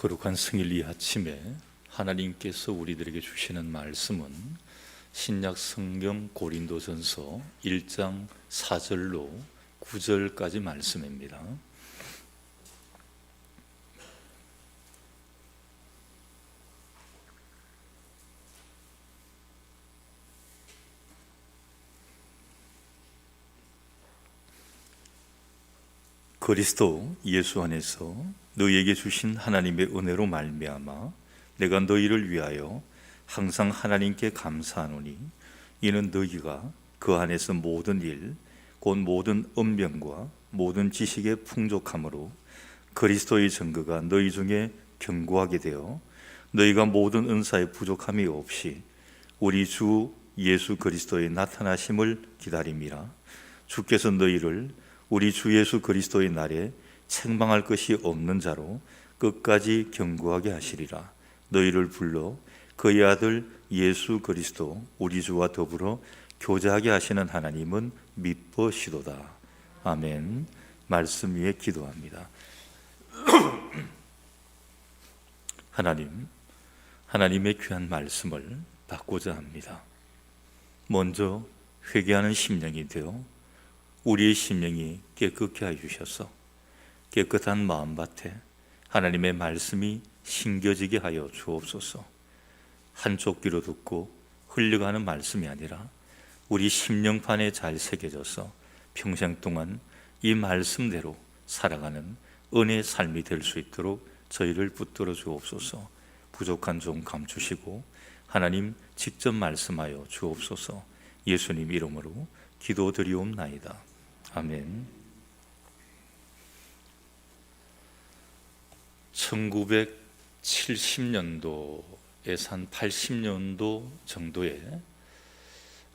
거룩한 성일 이 아침에 하나님께서 우리들에게 주시는 말씀은 신약 성경 고린도전서 1장 4절로 9절까지 말씀입니다. 그리스도 예수 안에서 너희에게 주신 하나님의 은혜로 말미암아 내가 너희를 위하여 항상 하나님께 감사하노니 이는 너희가 그 안에서 모든 일 곧 모든 언변과 모든 지식의 풍족함으로 그리스도의 증거가 너희 중에 견고하게 되어 너희가 모든 은사의 부족함이 없이 우리 주 예수 그리스도의 나타나심을 기다림이라. 주께서 너희를 우리 주 예수 그리스도의 날에 책망할 것이 없는 자로 끝까지 견고하게 하시리라. 너희를 불러 그의 아들 예수 그리스도 우리 주와 더불어 교제하게 하시는 하나님은 미쁘시도다. 아멘. 말씀 위에 기도합니다. 하나님의 귀한 말씀을 받고자 합니다. 먼저 회개하는 심령이 되어 우리의 심령이 깨끗게 하여주셔서 깨끗한 마음밭에 하나님의 말씀이 심겨지게 하여 주옵소서. 한쪽 귀로 듣고 흘려가는 말씀이 아니라 우리 심령판에 잘 새겨져서 평생 동안 이 말씀대로 살아가는 은혜의 삶이 될 수 있도록 저희를 붙들어 주옵소서. 부족한 좀 감추시고 하나님 직접 말씀하여 주옵소서. 예수님 이름으로 기도드리옵나이다. 아멘. 1970년도에서 한 80년도 정도에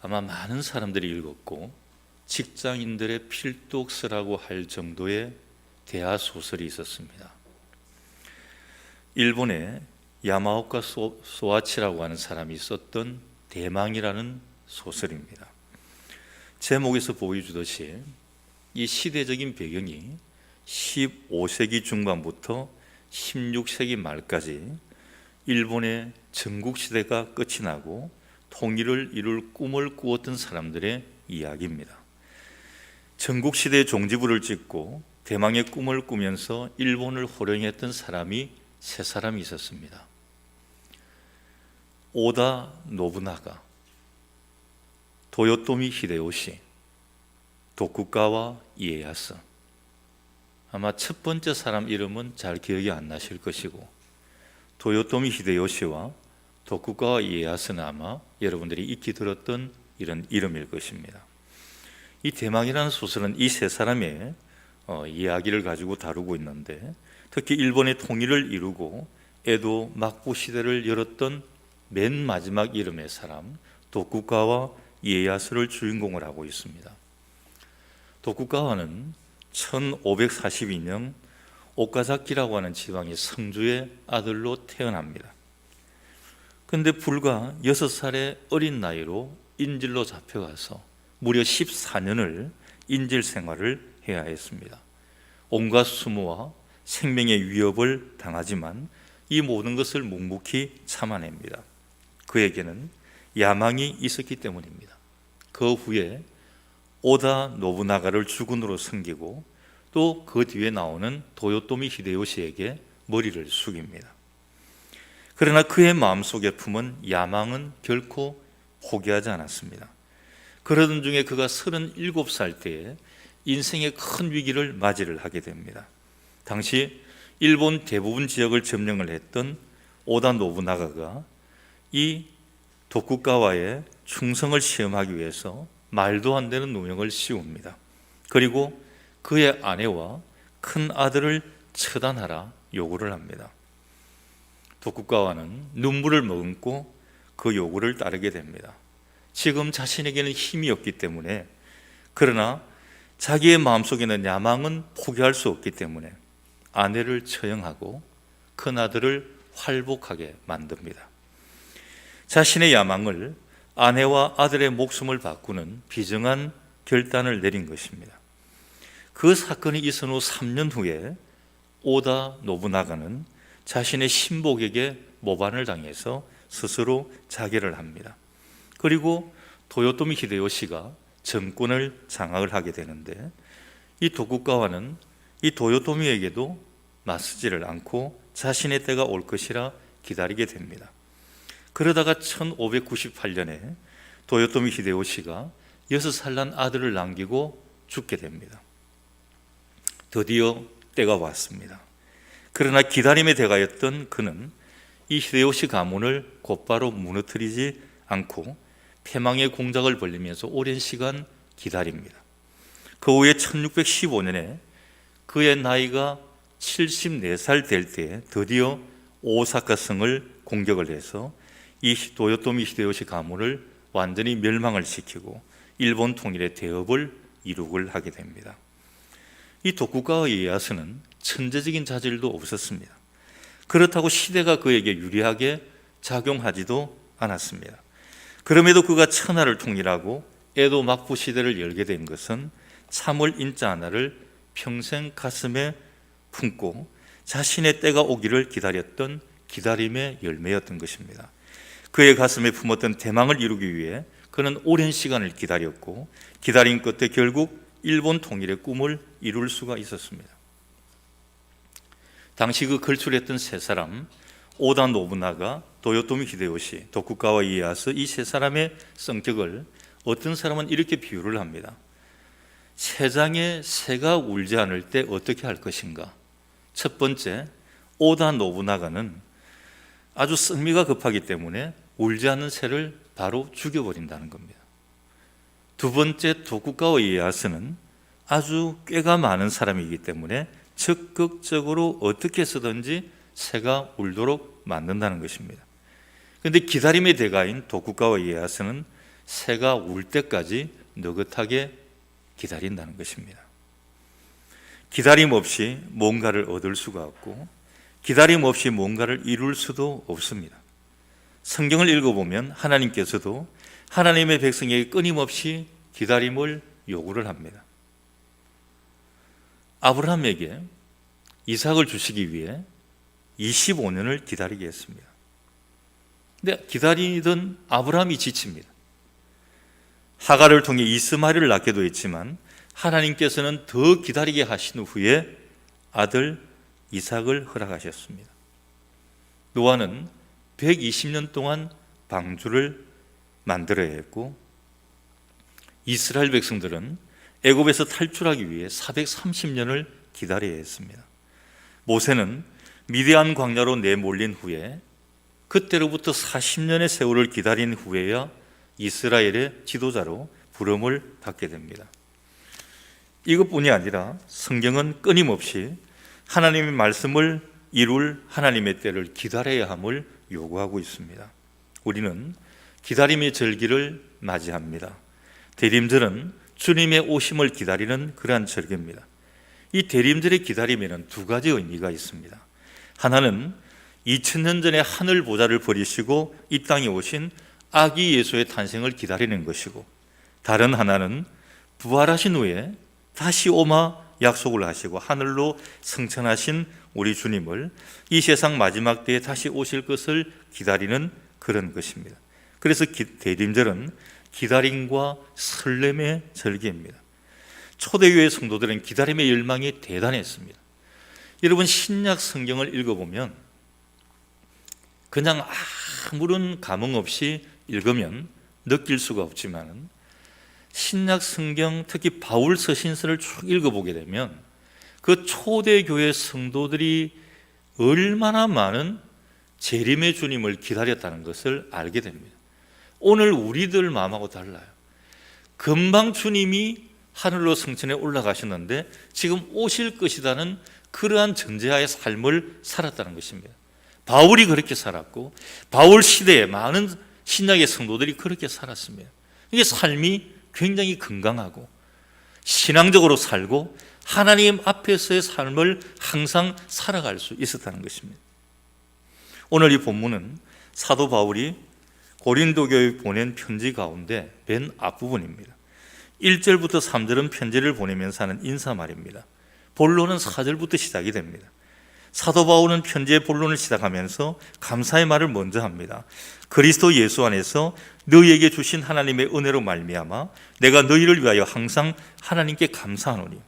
아마 많은 사람들이 읽었고 직장인들의 필독서라고 할 정도의 대하 소설이 있었습니다. 일본에 야마오카 소아치라고 하는 사람이 썼던 대망이라는 소설입니다. 제목에서 보여주듯이 이 시대적인 배경이 15세기 중반부터 16세기 말까지 일본의 전국시대가 끝이 나고 통일을 이룰 꿈을 꾸었던 사람들의 이야기입니다. 전국시대의 종지부를 찍고 대망의 꿈을 꾸면서 일본을 호령했던 사람이 세 사람이 있었습니다. 오다 노부나가, 도요토미 히데요시, 도쿠가와 이에야스. 아마 첫 번째 사람 이름은 잘 기억이 안 나실 것이고 도요토미 히데요시와 도쿠가와 이에야스는 아마 여러분들이 익히 들었던 이런 이름일 것입니다. 이 대망이라는 소설은 이 세 사람의 이야기를 가지고 다루고 있는데 특히 일본의 통일을 이루고 에도 막부 시대를 열었던 맨 마지막 이름의 사람 도쿠가와 이에야스를 주인공을 하고 있습니다. 도쿠가와는 1542년 오카자키라고 하는 지방의 성주의 아들로 태어납니다. 그런데 불과 6살의 어린 나이로 인질로 잡혀가서 무려 14년을 인질 생활을 해야 했습니다. 온갖 수모와 생명의 위협을 당하지만 이 모든 것을 묵묵히 참아냅니다. 그에게는 야망이 있었기 때문입니다. 그 후에 오다 노부나가를 주군으로 섬기고 또 그 뒤에 나오는 도요토미 히데요시에게 머리를 숙입니다. 그러나 그의 마음속에 품은 야망은 결코 포기하지 않았습니다. 그러던 중에 그가 37살 때에 인생의 큰 위기를 맞이를 하게 됩니다. 당시 일본 대부분 지역을 점령을 했던 오다 노부나가가 이 도쿠가와의 충성을 시험하기 위해서 말도 안 되는 누명을 씌웁니다. 그리고 그의 아내와 큰 아들을 처단하라 요구를 합니다. 도쿠가와는 눈물을 머금고 그 요구를 따르게 됩니다. 지금 자신에게는 힘이 없기 때문에, 그러나 자기의 마음속에는 야망은 포기할 수 없기 때문에 아내를 처형하고 큰 아들을 활복하게 만듭니다. 자신의 야망을 아내와 아들의 목숨을 바꾸는 비정한 결단을 내린 것입니다. 그 사건이 있은 후 3년 후에 오다 노부나가는 자신의 신복에게 모반을 당해서 스스로 자결을 합니다. 그리고 도요토미 히데요시가 정권을 장악을 하게 되는데, 이 도쿠가와는 이 도요토미에게도 맞서지를 않고 자신의 때가 올 것이라 기다리게 됩니다. 그러다가 1598년에 도요토미 히데요시가 6살 난 아들을 남기고 죽게 됩니다. 드디어 때가 왔습니다. 그러나 기다림의 대가였던 그는 이 히데요시 가문을 곧바로 무너뜨리지 않고 패망의 공작을 벌리면서 오랜 시간 기다립니다. 그 후에 1615년에 그의 나이가 74살 될 때 드디어 오사카 성을 공격을 해서 이 도요토미 히데요시 가문을 완전히 멸망을 시키고 일본 통일의 대업을 이룩을 하게 됩니다. 이 도쿠가와 이에야스는 천재적인 자질도 없었습니다. 그렇다고 시대가 그에게 유리하게 작용하지도 않았습니다. 그럼에도 그가 천하를 통일하고 에도 막부 시대를 열게 된 것은 참을 인자 하나를 평생 가슴에 품고 자신의 때가 오기를 기다렸던 기다림의 열매였던 것입니다. 그의 가슴에 품었던 대망을 이루기 위해 그는 오랜 시간을 기다렸고, 기다림 끝에 결국 일본 통일의 꿈을 이룰 수가 있었습니다. 당시 그 걸출했던 세 사람, 오다 노부나가, 도요토미 히데요시, 도쿠가와 이에야스, 이 세 사람의 성격을 어떤 사람은 이렇게 비유를 합니다. 세상에 새가 울지 않을 때 어떻게 할 것인가? 첫 번째, 오다 노부나가는 아주 성미가 급하기 때문에 울지 않는 새를 바로 죽여버린다는 겁니다. 두 번째, 도쿠가와 이에야스는 아주 꾀가 많은 사람이기 때문에 적극적으로 어떻게 해서든지 새가 울도록 만든다는 것입니다. 그런데 기다림의 대가인 도쿠가와 이에야스는 새가 울 때까지 느긋하게 기다린다는 것입니다. 기다림 없이 뭔가를 얻을 수가 없고, 기다림 없이 뭔가를 이룰 수도 없습니다. 성경을 읽어보면 하나님께서도 하나님의 백성에게 끊임없이 기다림을 요구를 합니다. 아브라함에게 이삭을 주시기 위해 25년을 기다리게 했습니다. 근데 기다리던 아브라함이 지칩니다. 하갈을 통해 이스마엘을 낳게도 했지만 하나님께서는 더 기다리게 하신 후에 아들 이삭을 허락하셨습니다. 노아는 120년 동안 방주를 만들어야 했고, 이스라엘 백성들은 애굽에서 탈출하기 위해 430년을 기다려야 했습니다. 모세는 미디안 광야로 내몰린 후에 그때로부터 40년의 세월을 기다린 후에야 이스라엘의 지도자로 부름을 받게 됩니다. 이것뿐이 아니라 성경은 끊임없이 하나님의 말씀을 이룰 하나님의 때를 기다려야 함을 요구하고 있습니다. 우리는 기다림의 절기를 맞이합니다. 대림절은 주님의 오심을 기다리는 그러한 절기입니다. 이 대림절의 기다림에는 두 가지 의미가 있습니다. 하나는 2000년 전에 하늘 보좌를 버리시고 이 땅에 오신 아기 예수의 탄생을 기다리는 것이고, 다른 하나는 부활하신 후에 다시 오마 약속을 하시고 하늘로 승천하신 우리 주님을 이 세상 마지막 때에 다시 오실 것을 기다리는 그런 것입니다. 그래서 대림절은 기다림과 설렘의 절기입니다. 초대교회 성도들은 기다림의 열망이 대단했습니다. 여러분, 신약 성경을 읽어보면 그냥 아무런 감흥 없이 읽으면 느낄 수가 없지만, 신약 성경, 특히 바울 서신서를 쭉 읽어보게 되면 그 초대교회 성도들이 얼마나 많은 재림의 주님을 기다렸다는 것을 알게 됩니다. 오늘 우리들 마음하고 달라요. 금방 주님이 하늘로 승천해 올라가셨는데 지금 오실 것이라는 그러한 전제하의 삶을 살았다는 것입니다. 바울이 그렇게 살았고, 바울 시대에 많은 신약의 성도들이 그렇게 살았습니다. 이게 삶이 굉장히 건강하고 신앙적으로 살고 하나님 앞에서의 삶을 항상 살아갈 수 있었다는 것입니다. 오늘 이 본문은 사도 바울이 고린도 교회에 보낸 편지 가운데 맨 앞부분입니다. 1절부터 3절은 편지를 보내면서 하는 인사말입니다. 본론은 4절부터 시작이 됩니다. 사도 바울은 편지의 본론을 시작하면서 감사의 말을 먼저 합니다. 그리스도 예수 안에서 너희에게 주신 하나님의 은혜로 말미암아 내가 너희를 위하여 항상 하나님께 감사하노니.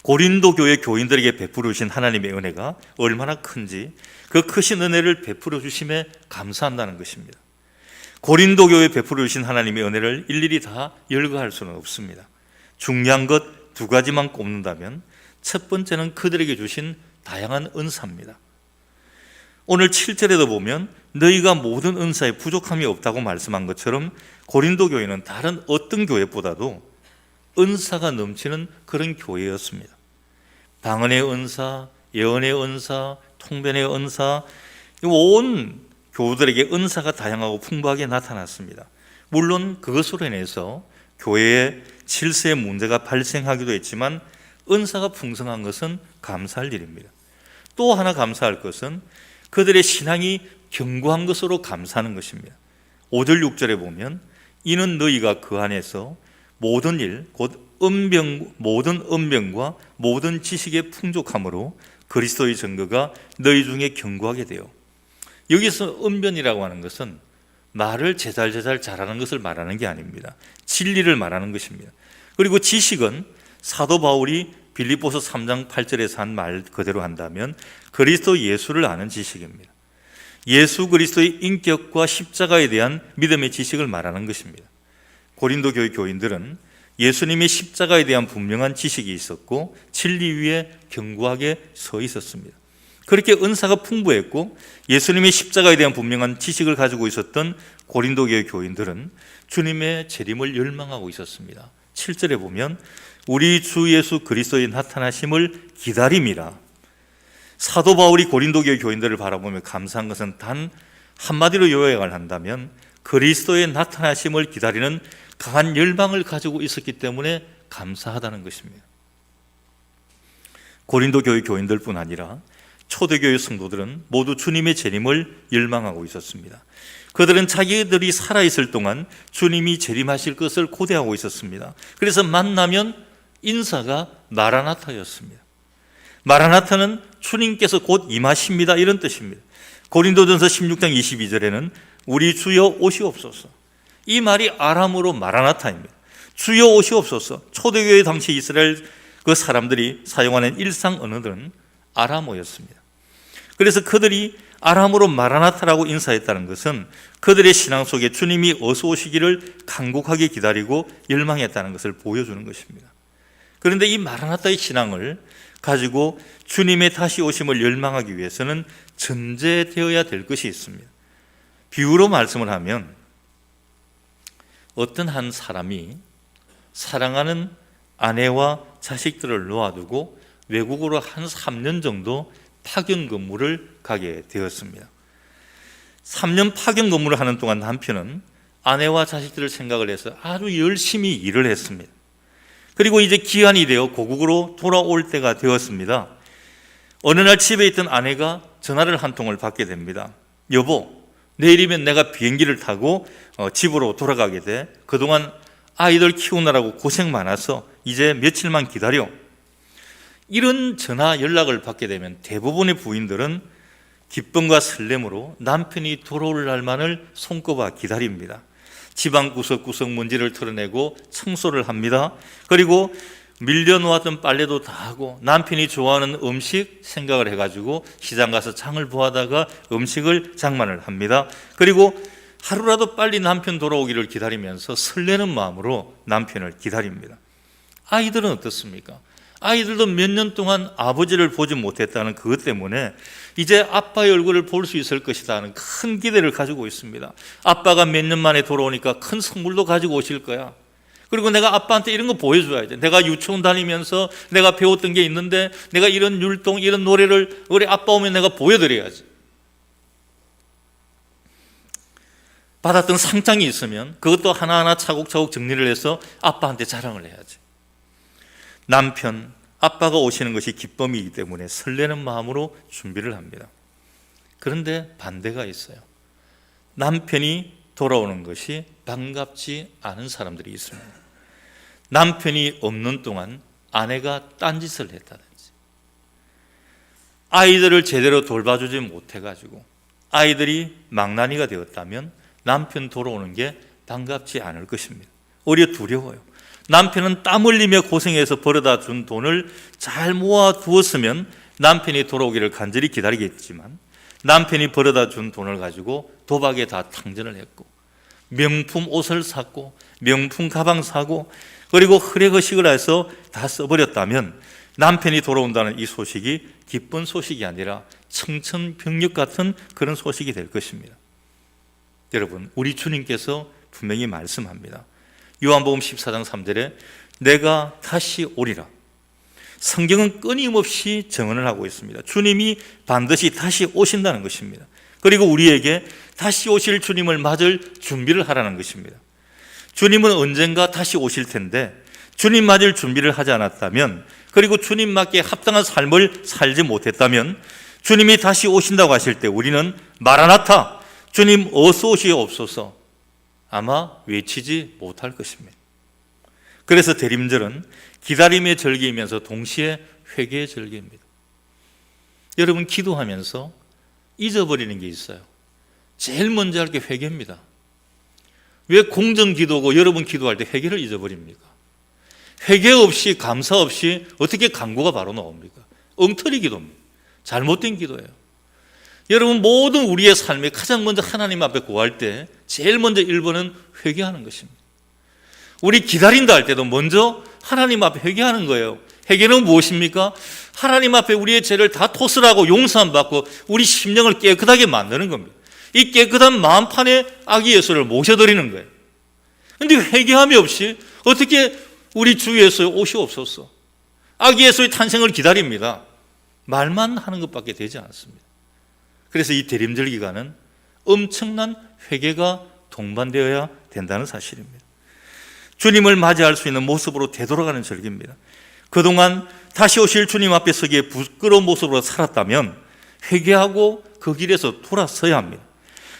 고린도 교회 교인들에게 베풀어 주신 하나님의 은혜가 얼마나 큰지 그 크신 은혜를 베풀어 주심에 감사한다는 것입니다. 고린도 교회에 베풀어 주신 하나님의 은혜를 일일이 다 열거할 수는 없습니다. 중요한 것 두 가지만 꼽는다면 첫 번째는 그들에게 주신 다양한 은사입니다. 오늘 7절에도 보면 너희가 모든 은사에 부족함이 없다고 말씀한 것처럼 고린도 교회는 다른 어떤 교회보다도 은사가 넘치는 그런 교회였습니다. 방언의 은사, 예언의 은사, 통변의 은사, 온 교우들에게 은사가 다양하고 풍부하게 나타났습니다. 물론 그것으로 인해서 교회에 질서의 문제가 발생하기도 했지만 은사가 풍성한 것은 감사할 일입니다. 또 하나 감사할 것은 그들의 신앙이 견고한 것으로 감사하는 것입니다. 5절 6절에 보면 이는 너희가 그 안에서 모든 일 곧 모든 은병과 모든 지식의 풍족함으로 그리스도의 증거가 너희 중에 견고하게 되어. 여기서 은변이라고 하는 것은 말을 제잘제잘 잘하는 것을 말하는 게 아닙니다. 진리를 말하는 것입니다. 그리고 지식은 사도 바울이 빌립보서 3장 8절에서 한 말 그대로 한다면 그리스도 예수를 아는 지식입니다. 예수 그리스도의 인격과 십자가에 대한 믿음의 지식을 말하는 것입니다. 고린도 교회 교인들은 예수님의 십자가에 대한 분명한 지식이 있었고 진리 위에 견고하게 서 있었습니다. 그렇게 은사가 풍부했고 예수님의 십자가에 대한 분명한 지식을 가지고 있었던 고린도 교회 교인들은 주님의 재림을 열망하고 있었습니다. 7절에 보면 우리 주 예수 그리스도의 나타나심을 기다림이라. 사도 바울이 고린도 교회 교인들을 바라보며 감사한 것은 단 한마디로 요약을 한다면 그리스도의 나타나심을 기다리는 강한 열망을 가지고 있었기 때문에 감사하다는 것입니다. 고린도 교회 교인들뿐 아니라 초대교회 성도들은 모두 주님의 재림을 열망하고 있었습니다. 그들은 자기들이 살아있을 동안 주님이 재림하실 것을 고대하고 있었습니다. 그래서 만나면 인사가 마라나타였습니다. 마라나타는 주님께서 곧 임하십니다 이런 뜻입니다. 고린도전서 16장 22절에는 우리 주여 오시옵소서, 이 말이 아람어로 마라나타입니다. 주여 오시옵소서. 초대교회 당시 이스라엘 그 사람들이 사용하는 일상 언어들은 아람어였습니다. 그래서 그들이 아람어로 마라나타라고 인사했다는 것은 그들의 신앙 속에 주님이 어서 오시기를 간곡하게 기다리고 열망했다는 것을 보여주는 것입니다. 그런데 이 마라나타의 신앙을 가지고 주님의 다시 오심을 열망하기 위해서는 전제되어야 될 것이 있습니다. 비유로 말씀을 하면 어떤 한 사람이 사랑하는 아내와 자식들을 놓아두고 외국으로 한 3년 정도 파견 근무를 가게 되었습니다. 3년 파견 근무를 하는 동안 남편은 아내와 자식들을 생각을 해서 아주 열심히 일을 했습니다. 그리고 이제 기한이 되어 고국으로 돌아올 때가 되었습니다. 어느 날 집에 있던 아내가 전화를 한 통을 받게 됩니다. 여보, 내일이면 내가 비행기를 타고 집으로 돌아가게 돼. 그동안 아이들 키우느라고 고생 많아서 이제 며칠만 기다려. 이런 전화 연락을 받게 되면 대부분의 부인들은 기쁨과 설렘으로 남편이 돌아올 날만을 손꼽아 기다립니다. 집안 구석구석 먼지를 털어내고 청소를 합니다. 그리고 밀려놓았던 빨래도 다 하고 남편이 좋아하는 음식 생각을 해가지고 시장 가서 장을 보다가 음식을 장만을 합니다. 그리고 하루라도 빨리 남편 돌아오기를 기다리면서 설레는 마음으로 남편을 기다립니다. 아이들은 어떻습니까? 아이들도 몇 년 동안 아버지를 보지 못했다는 그것 때문에 이제 아빠의 얼굴을 볼 수 있을 것이다 하는 큰 기대를 가지고 있습니다. 아빠가 몇 년 만에 돌아오니까 큰 선물도 가지고 오실 거야. 그리고 내가 아빠한테 이런 거 보여줘야 돼. 내가 유치원 다니면서 내가 배웠던 게 있는데 내가 이런 율동, 이런 노래를 우리 아빠 오면 내가 보여드려야지. 받았던 상장이 있으면 그것도 하나하나 차곡차곡 정리를 해서 아빠한테 자랑을 해야지. 남편, 아빠가 오시는 것이 기쁨이기 때문에 설레는 마음으로 준비를 합니다. 그런데 반대가 있어요. 남편이 돌아오는 것이 반갑지 않은 사람들이 있습니다. 남편이 없는 동안 아내가 딴짓을 했다든지, 아이들을 제대로 돌봐주지 못해가지고 아이들이 망나니가 되었다면 남편 돌아오는 게 반갑지 않을 것입니다. 오히려 두려워요. 남편은 땀 흘리며 고생해서 벌어다 준 돈을 잘 모아두었으면 남편이 돌아오기를 간절히 기다리겠지만 남편이 벌어다 준 돈을 가지고 도박에 다 탕전을 했고 명품 옷을 샀고 명품 가방 사고 그리고 흐레거식을 해서 다 써버렸다면 남편이 돌아온다는 이 소식이 기쁜 소식이 아니라 청천벽력 같은 그런 소식이 될 것입니다. 여러분, 우리 주님께서 분명히 말씀합니다. 요한복음 14장 3절에 내가 다시 오리라. 성경은 끊임없이 증언을 하고 있습니다. 주님이 반드시 다시 오신다는 것입니다. 그리고 우리에게 다시 오실 주님을 맞을 준비를 하라는 것입니다. 주님은 언젠가 다시 오실 텐데 주님 맞을 준비를 하지 않았다면, 그리고 주님 맞게 합당한 삶을 살지 못했다면 주님이 다시 오신다고 하실 때 우리는 마라나타, 주님 어서 오시옵소서 아마 외치지 못할 것입니다. 그래서 대림절은 기다림의 절기이면서 동시에 회개의 절기입니다. 여러분, 기도하면서 잊어버리는 게 있어요. 제일 먼저 할 게 회개입니다. 왜 공전 기도고 여러분 기도할 때 회개를 잊어버립니까? 회개 없이, 감사 없이 어떻게 간구가 바로 나옵니까? 엉터리 기도입니다. 잘못된 기도예요. 여러분, 모든 우리의 삶에 가장 먼저 하나님 앞에 구할 때 제일 먼저 1번은 회개하는 것입니다. 우리 기다린다 할 때도 먼저 하나님 앞에 회개하는 거예요. 회개는 무엇입니까? 하나님 앞에 우리의 죄를 다 토설하고 용서함 받고 우리 심령을 깨끗하게 만드는 겁니다. 이 깨끗한 마음판에 아기 예수를 모셔드리는 거예요. 그런데 회개함이 없이 어떻게 우리 주 예수의 오시옵소서, 아기 예수의 탄생을 기다립니다. 말만 하는 것밖에 되지 않습니다. 그래서 이 대림절 기간은 엄청난 회개가 동반되어야 된다는 사실입니다. 주님을 맞이할 수 있는 모습으로 되돌아가는 절기입니다. 그동안 다시 오실 주님 앞에 서기에 부끄러운 모습으로 살았다면 회개하고 그 길에서 돌아서야 합니다.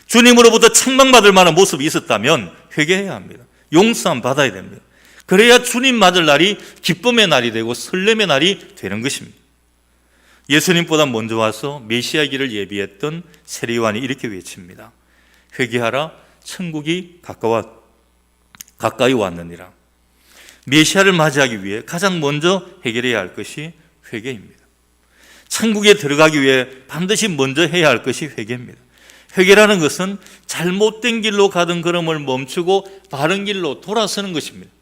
주님으로부터 책망받을 만한 모습이 있었다면 회개해야 합니다. 용서함 받아야 됩니다. 그래야 주님 맞을 날이 기쁨의 날이 되고 설렘의 날이 되는 것입니다. 예수님보다 먼저 와서 메시아 길을 예비했던 세례요한이 이렇게 외칩니다. 회개하라, 천국이 가까이 왔느니라. 메시아를 맞이하기 위해 가장 먼저 해결해야 할 것이 회개입니다. 천국에 들어가기 위해 반드시 먼저 해야 할 것이 회개입니다. 회개라는 것은 잘못된 길로 가던 걸음을 멈추고 바른 길로 돌아서는 것입니다.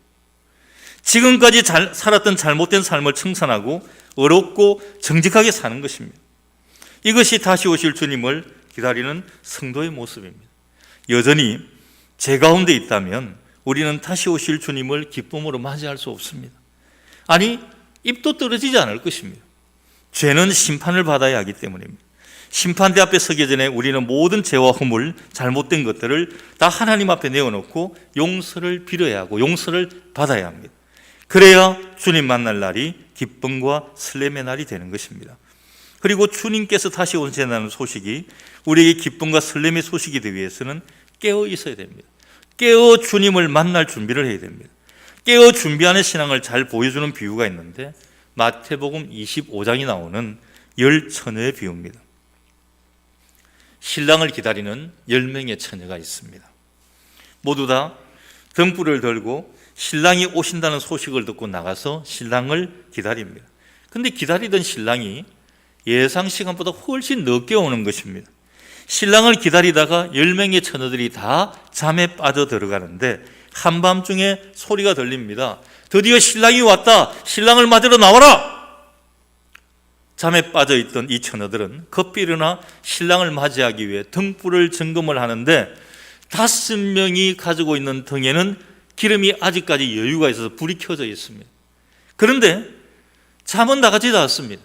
지금까지 살았던 잘못된 삶을 청산하고 어렵고 정직하게 사는 것입니다. 이것이 다시 오실 주님을 기다리는 성도의 모습입니다. 여전히 죄 가운데 있다면 우리는 다시 오실 주님을 기쁨으로 맞이할 수 없습니다. 아니, 입도 떨어지지 않을 것입니다. 죄는 심판을 받아야 하기 때문입니다. 심판대 앞에 서기 전에 우리는 모든 죄와 허물, 잘못된 것들을 다 하나님 앞에 내어놓고 용서를 빌어야 하고 용서를 받아야 합니다. 그래야 주님 만날 날이 기쁨과 설렘의 날이 되는 것입니다. 그리고 주님께서 다시 오신다는 소식이 우리에게 기쁨과 설렘의 소식이 되기 위해서는 깨어 있어야 됩니다. 깨어 주님을 만날 준비를 해야 됩니다. 깨어 준비하는 신앙을 잘 보여주는 비유가 있는데 마태복음 25장이 나오는 열 처녀의 비유입니다. 신랑을 기다리는 10명의 처녀가 있습니다. 모두 다 등불을 들고 신랑이 오신다는 소식을 듣고 나가서 신랑을 기다립니다. 그런데 기다리던 신랑이 예상 시간보다 훨씬 늦게 오는 것입니다. 신랑을 기다리다가 10명의 처녀들이 다 잠에 빠져 들어가는데 한밤중에 소리가 들립니다. 드디어 신랑이 왔다. 신랑을 맞으러 나와라. 잠에 빠져있던 이 처녀들은 급히 일어나 신랑을 맞이하기 위해 등불을 점검을 하는데 5명이 가지고 있는 등에는 기름이 아직까지 여유가 있어서 불이 켜져 있습니다. 그런데 잠은 나가지도 않습니다.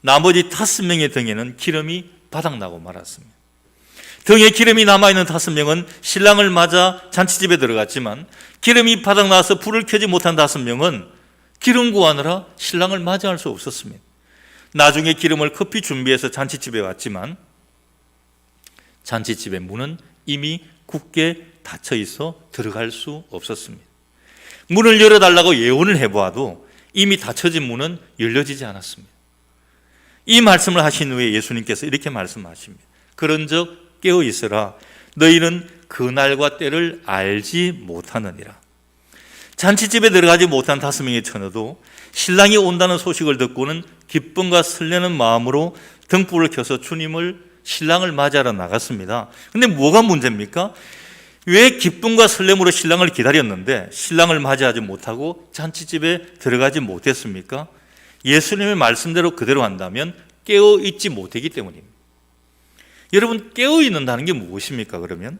나머지 5명의 등에는 기름이 바닥나고 말았습니다. 등에 기름이 남아있는 5명은 신랑을 맞아 잔치집에 들어갔지만 기름이 바닥나서 불을 켜지 못한 5명은 기름 구하느라 신랑을 맞이할 수 없었습니다. 나중에 기름을 급히 준비해서 잔치집에 왔지만 잔치집의 문은 이미 굳게 닫혀 있어 들어갈 수 없었습니다. 문을 열어달라고 예언을 해보아도 이미 닫혀진 문은 열려지지 않았습니다. 이 말씀을 하신 후에 예수님께서 이렇게 말씀하십니다. 그런즉 깨어 있으라. 너희는 그날과 때를 알지 못하느니라. 잔치집에 들어가지 못한 5명의 처녀도 신랑이 온다는 소식을 듣고는 기쁨과 설레는 마음으로 등불을 켜서 신랑을 맞이하러 나갔습니다. 근데 뭐가 문제입니까? 왜 기쁨과 설렘으로 신랑을 기다렸는데 신랑을 맞이하지 못하고 잔치집에 들어가지 못했습니까? 예수님의 말씀대로 그대로 한다면 깨어 있지 못했기 때문입니다. 여러분, 깨어 있는다는 게 무엇입니까? 그러면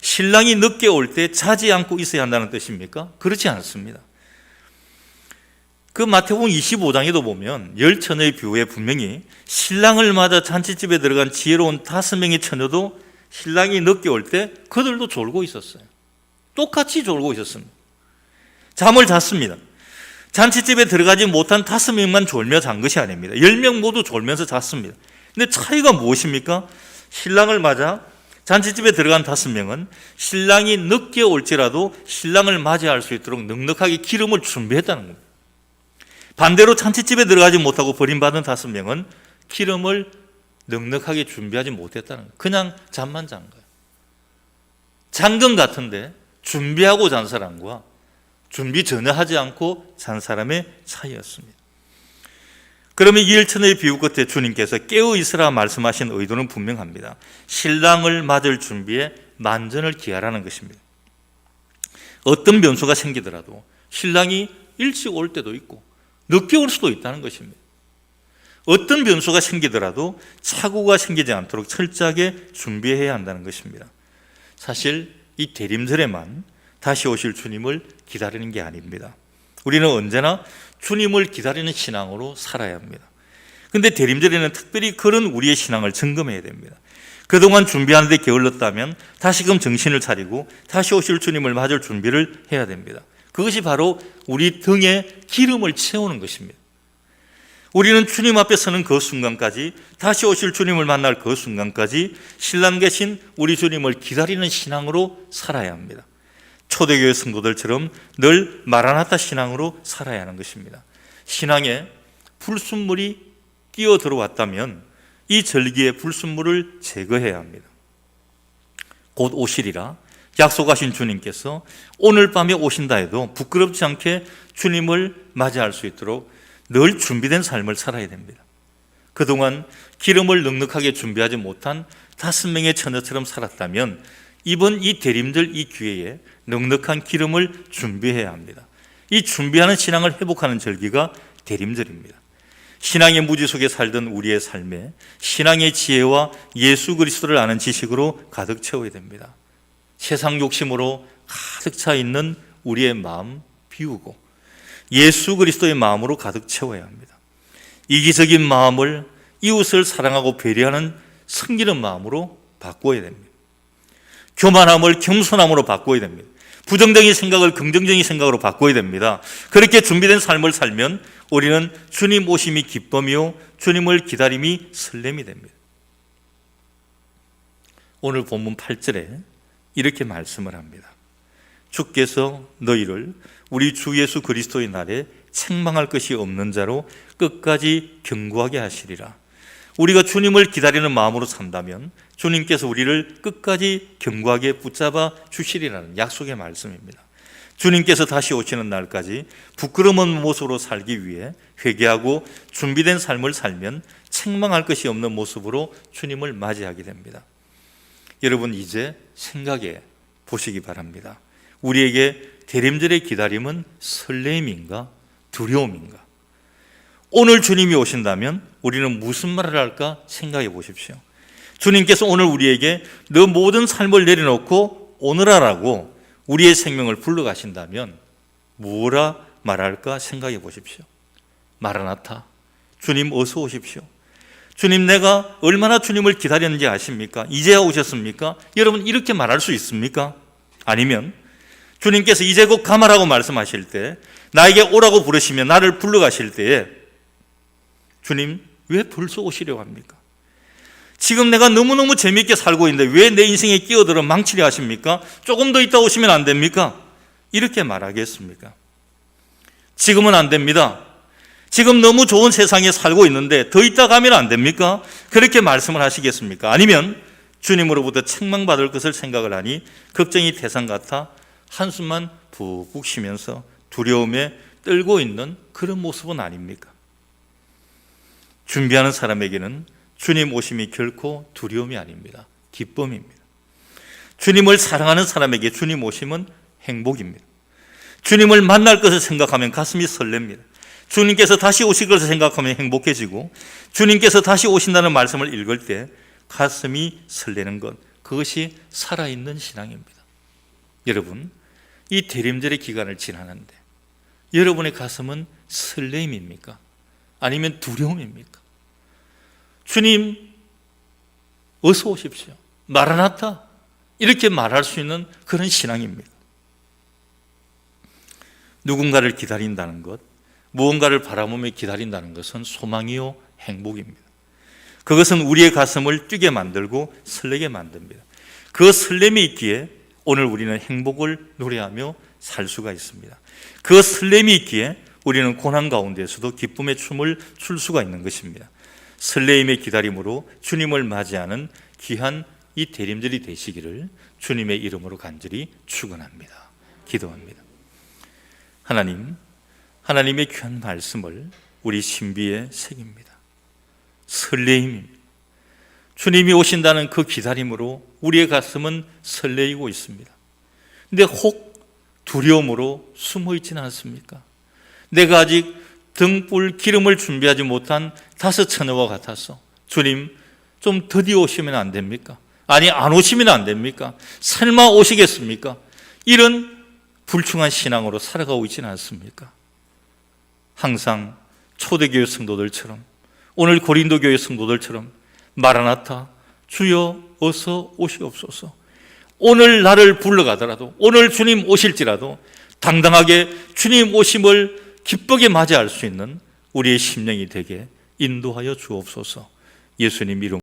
신랑이 늦게 올 때 자지 않고 있어야 한다는 뜻입니까? 그렇지 않습니다. 그 마태복음 25장에도 보면 10처녀의 비유에 분명히 신랑을 맞아 잔치집에 들어간 지혜로운 5명의 처녀도 신랑이 늦게 올 때 그들도 졸고 있었어요. 똑같이 졸고 있었습니다. 잠을 잤습니다. 잔치집에 들어가지 못한 5명만 졸며 잔 것이 아닙니다. 10명 모두 졸면서 잤습니다. 근데 차이가 무엇입니까? 신랑을 맞아 잔치집에 들어간 5명은 신랑이 늦게 올지라도 신랑을 맞이할 수 있도록 넉넉하게 기름을 준비했다는 겁니다. 반대로 잔치집에 들어가지 못하고 버림받은 5명은 기름을 넉넉하게 준비하지 못했다는 거예요. 그냥 잠만 잔 거예요. 잔 건 같은데 준비하고 잔 사람과 준비 전혀 하지 않고 잔 사람의 차이였습니다. 그러면 이 1처녀의 비유 끝에 주님께서 깨어 있으라 말씀하신 의도는 분명합니다. 신랑을 맞을 준비에 만전을 기하라는 것입니다. 어떤 변수가 생기더라도 신랑이 일찍 올 때도 있고 늦게 올 수도 있다는 것입니다. 어떤 변수가 생기더라도 착오가 생기지 않도록 철저하게 준비해야 한다는 것입니다. 사실 이 대림절에만 다시 오실 주님을 기다리는 게 아닙니다. 우리는 언제나 주님을 기다리는 신앙으로 살아야 합니다. 그런데 대림절에는 특별히 그런 우리의 신앙을 점검해야 됩니다. 그동안 준비하는 데 게을렀다면 다시금 정신을 차리고 다시 오실 주님을 맞을 준비를 해야 됩니다. 그것이 바로 우리 등에 기름을 채우는 것입니다. 우리는 주님 앞에 서는 그 순간까지, 다시 오실 주님을 만날 그 순간까지 신랑 계신 우리 주님을 기다리는 신앙으로 살아야 합니다. 초대교회 성도들처럼 늘 마라나타 신앙으로 살아야 하는 것입니다. 신앙에 불순물이 끼어 들어왔다면 이 절기의 불순물을 제거해야 합니다. 곧 오시리라 약속하신 주님께서 오늘 밤에 오신다 해도 부끄럽지 않게 주님을 맞이할 수 있도록 늘 준비된 삶을 살아야 됩니다. 그동안 기름을 넉넉하게 준비하지 못한 5명의 처녀처럼 살았다면 이번 이 대림절 이 기회에 넉넉한 기름을 준비해야 합니다. 이 준비하는 신앙을 회복하는 절기가 대림절입니다. 신앙의 무지 속에 살던 우리의 삶에 신앙의 지혜와 예수 그리스도를 아는 지식으로 가득 채워야 됩니다. 세상 욕심으로 가득 차 있는 우리의 마음 비우고 예수 그리스도의 마음으로 가득 채워야 합니다. 이기적인 마음을 이웃을 사랑하고 배려하는 섬기는 마음으로 바꿔야 됩니다. 교만함을 겸손함으로 바꿔야 됩니다. 부정적인 생각을 긍정적인 생각으로 바꿔야 됩니다. 그렇게 준비된 삶을 살면 우리는 주님 오심이 기쁨이요 주님을 기다림이 설렘이 됩니다. 오늘 본문 8절에 이렇게 말씀을 합니다. 주께서 너희를 우리 주 예수 그리스도의 날에 책망할 것이 없는 자로 끝까지 견고하게 하시리라. 우리가 주님을 기다리는 마음으로 산다면 주님께서 우리를 끝까지 견고하게 붙잡아 주시리라는 약속의 말씀입니다. 주님께서 다시 오시는 날까지 부끄러운 모습으로 살기 위해 회개하고 준비된 삶을 살면 책망할 것이 없는 모습으로 주님을 맞이하게 됩니다. 여러분, 이제 생각해 보시기 바랍니다. 우리에게 대림절의 기다림은 설렘인가 두려움인가? 오늘 주님이 오신다면 우리는 무슨 말을 할까 생각해 보십시오. 주님께서 오늘 우리에게 너 모든 삶을 내려놓고 오너라라고 우리의 생명을 불러가신다면 뭐라 말할까 생각해 보십시오. 마라나타, 주님 어서 오십시오. 주님, 내가 얼마나 주님을 기다렸는지 아십니까? 이제야 오셨습니까? 여러분, 이렇게 말할 수 있습니까? 아니면 주님께서 이제 곧 가마라고 말씀하실 때, 나에게 오라고 부르시며 나를 불러가실 때에 주님, 왜 벌써 오시려고 합니까? 지금 내가 너무너무 재미있게 살고 있는데 왜 내 인생에 끼어들어 망치려 하십니까? 조금 더 있다 오시면 안 됩니까? 이렇게 말하겠습니까? 지금은 안 됩니다. 지금 너무 좋은 세상에 살고 있는데 더 있다 가면 안 됩니까? 그렇게 말씀을 하시겠습니까? 아니면 주님으로부터 책망받을 것을 생각을 하니 걱정이 태산 같아 한숨만 푹푹 쉬면서 두려움에 떨고 있는 그런 모습은 아닙니까? 준비하는 사람에게는 주님 오심이 결코 두려움이 아닙니다. 기쁨입니다. 주님을 사랑하는 사람에게 주님 오심은 행복입니다. 주님을 만날 것을 생각하면 가슴이 설렙니다. 주님께서 다시 오실 것을 생각하면 행복해지고 주님께서 다시 오신다는 말씀을 읽을 때 가슴이 설레는 것, 그것이 살아있는 신앙입니다. 여러분, 이 대림절의 기간을 지나는데 여러분의 가슴은 설레임입니까? 아니면 두려움입니까? 주님 어서 오십시오, 마라나타, 이렇게 말할 수 있는 그런 신앙입니다. 누군가를 기다린다는 것, 무언가를 바라보며 기다린다는 것은 소망이요 행복입니다. 그것은 우리의 가슴을 뛰게 만들고 설레게 만듭니다. 그 설렘이 있기에 오늘 우리는 행복을 노래하며 살 수가 있습니다. 그 설렘이 있기에 우리는 고난 가운데서도 기쁨의 춤을 출 수가 있는 것입니다. 설레임의 기다림으로 주님을 맞이하는 귀한 이 대림절이 되시기를 주님의 이름으로 간절히 축원합니다. 기도합니다. 하나님, 하나님의 귀한 말씀을 우리 신비에 새깁니다. 설레임입니다. 주님이 오신다는 그 기다림으로 우리의 가슴은 설레이고 있습니다. 근데 혹 두려움으로 숨어 있지는 않습니까? 내가 아직 등불 기름을 준비하지 못한 다섯 처녀와 같아서 주님 좀 드디어 오시면 안 됩니까? 아니 안 오시면 안 됩니까? 설마 오시겠습니까? 이런 불충한 신앙으로 살아가고 있지는 않습니까? 항상 초대교회 성도들처럼, 오늘 고린도 교회 성도들처럼 마라나타, 주여 어서 오시옵소서, 오늘 나를 불러가더라도, 오늘 주님 오실지라도 당당하게 주님 오심을 기쁘게 맞이할 수 있는 우리의 심령이 되게 인도하여 주옵소서. 예수님 이름